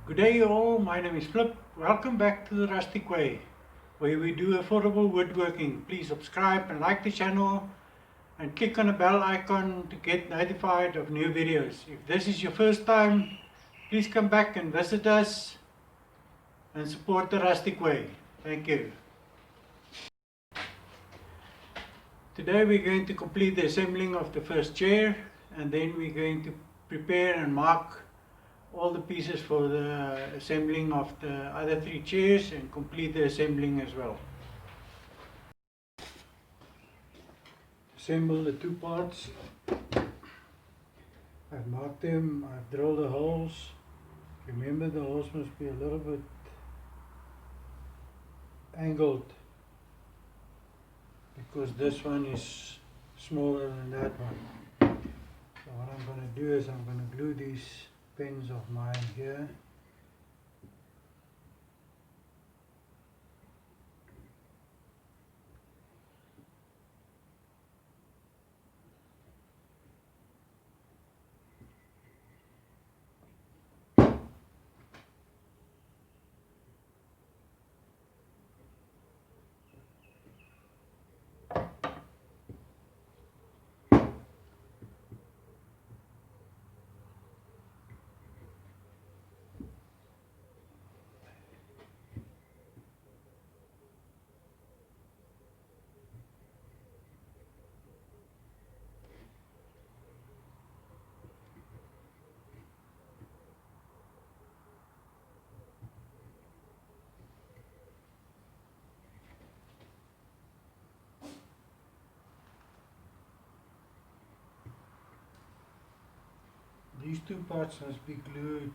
Good day all, my name is Flip. Welcome back to the Rustic Way, where we do affordable woodworking. Please subscribe and like the channel and click on the bell icon to get notified of new videos. If this is your first time, please come back and visit us and support the Rustic Way. Thank you. Today we're going to complete the assembling of the first chair, and then we're going to prepare and mark all the pieces for the assembling of the other three chairs and complete the assembling as well. Assemble the two parts. I've marked them, I've drilled the holes. Remember, the holes must be a little bit angled because this one is smaller than that one. So what I'm going to do is I'm going to glue these pins of mine here. These two parts must be glued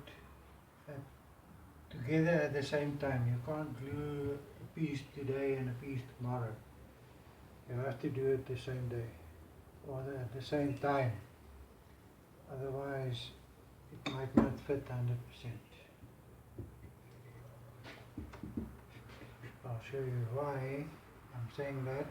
together at the same time. You can't glue a piece today and a piece tomorrow. You have to do it the same day or at the same time. Otherwise it might not fit 100%. I'll show you why I'm saying that.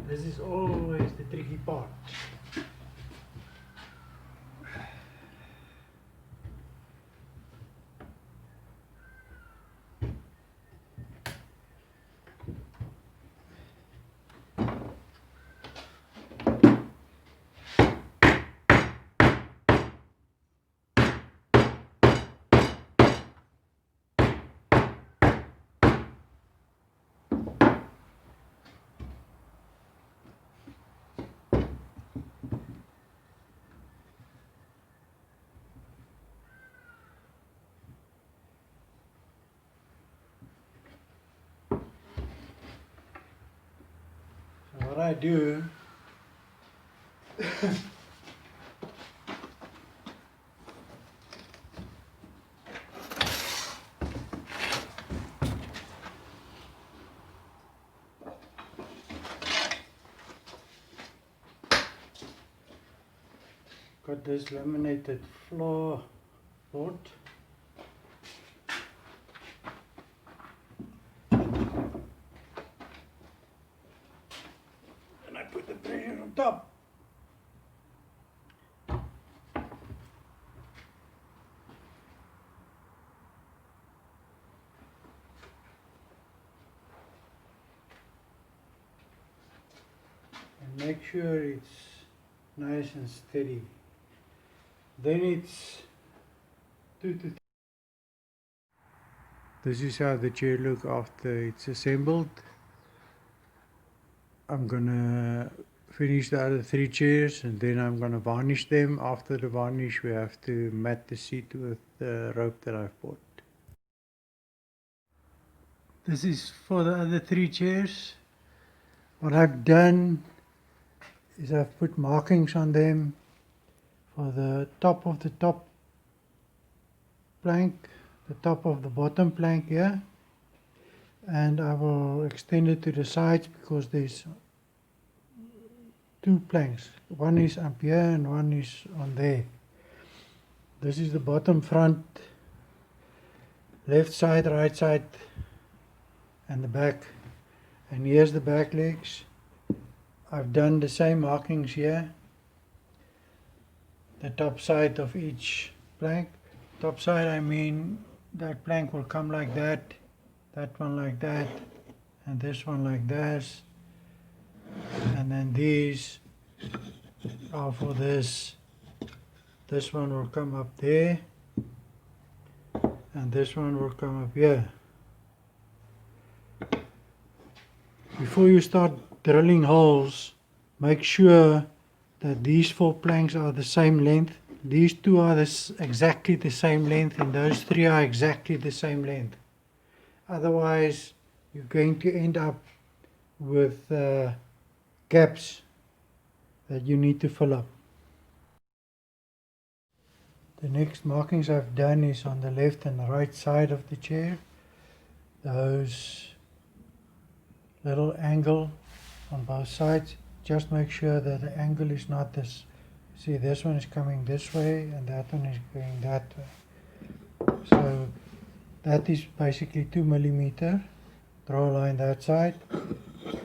This is always the tricky part. What I do got this laminated floor board. And I put the pressure on top. And make sure it's nice and steady. Then it's 2 to 3. This is how the chair looks after it's assembled. I'm gonna finish the other 3 chairs and then I'm gonna varnish them. After the varnish we have to mat the seat with the rope that I've bought. This is for the other 3 chairs. What I've done is I've put markings on them for the top of the top plank, the top of the bottom plank here, and I will extend it to the sides because there's 2 planks. One is up here and one is on there. This is the bottom front, left side, right side, and the back. And here's the back legs. I've done the same markings here. The top side of each plank. Top side, I mean that plank will come like that one like that, and this one like this, and then these are for this. This one will come up there, and this one will come up here. Before you start drilling holes, make sure that these 4 planks are the same length. These 2 are exactly the same length, and those 3 are exactly the same length. Otherwise, you're going to end up with gaps that you need to fill up. The next markings I've done is on the left and the right side of the chair. Those little angle on both sides. Just make sure that the angle is not this. See, this one is coming this way and that one is going that way. So that is basically 2 millimeter. Draw a line that side,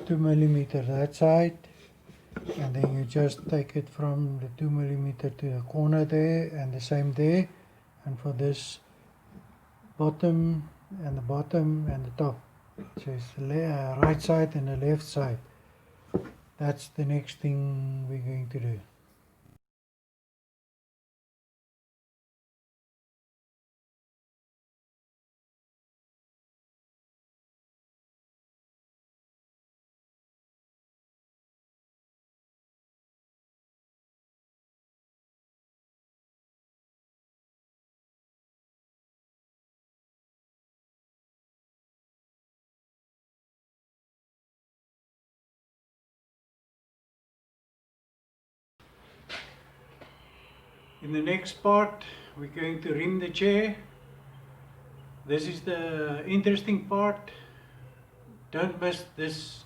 2 millimeter that side, and then you just take it from the 2 millimeter to the corner there and the same there. And for this bottom and the top, so it's the right side and the left side. That's the next thing we're going to do. In the next part, we're going to rim the chair. This is the interesting part. Don't miss this.